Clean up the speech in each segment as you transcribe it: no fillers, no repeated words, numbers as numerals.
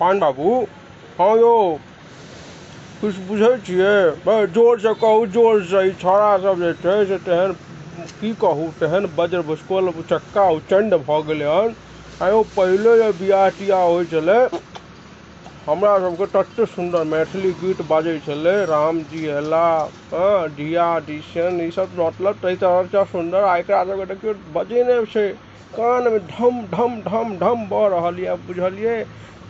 पान बाबू हाँ यौ कुछ बुझे छिए बड़ जोर से कहू जोर से छौड़ा सब जे छै से तेहन की कहू तेहन वज्र भूस्कोल चक्का उचंड भ गेलै हन आयो पहिले जे बियाह तियाह होइ छलै हमरा सबके तते सुंदर मैथिली गीत बाजै छलै रामजी एला ढिया ढिसन ई सब मतलब तै तरह सुंदर आ एकरा सबके देखियौ बजै नहि छै कान में ढम ढम ढम ढम बह रहल यऽ बुझलियै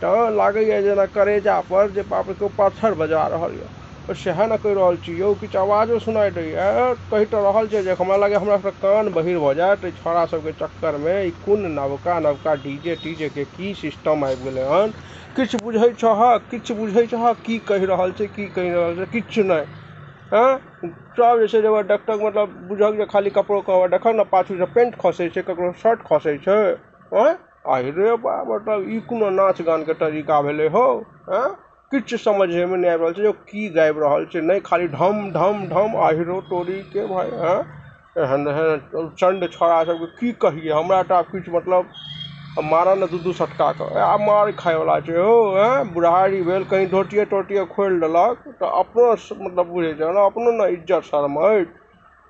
तऽ लागैए जेना करेजा पर जे बाप रे पत्थर बजा रहल यऽ सएह ने कहि रहल छी यौ किछु आवाजो सुनाइ दैए कहि तऽ रहल छै जे हमरा लगे हमरा सबके कान बहिर भऽ जायत छौड़ा सबके चक्करमे ई कोन नवका नवका डीजे टीजे के की सिस्टम आबि गेलै हन किछु बुझै छहक किछु बुझै छहक की कहि रहल छै की कहि रहल छै किछु नहि सब जे छै जे डॉक्टर मतलब बुझक जे खाली कपड़ो कहबै देखक ने पाछू से पेंट खसै छै ककरो शर्ट खसै छै रे बा मतलब ई कोनो नाच गानके तरीका भेलै हो किछु समझेमे नहि आबि रहल छै की गाबि रहल छै नहि खाली ढम ढम ढम आहिरो तोरी के भाई एहन एहन चंड छौड़ा सबके की कहिए हमरा तऽ आब किछु मतलब मारा ने दू सटका के आब मार खाय वाला छै हो बुढ़ारी भेल कहीं धोतिये तोतिये खोलि देलक तऽ अपनो मतलब बुझे छै ने अपनो ने इज्जत शरमैत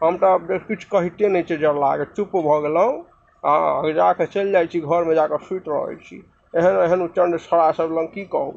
हम तऽ आब किछु कहिते नहि छै जरला के चुप भऽ गेलहुँ जाके चलि जाइ छी घरमे जाके सुति रहै छी एहन एहन चंड छौड़ा सब लग की कहू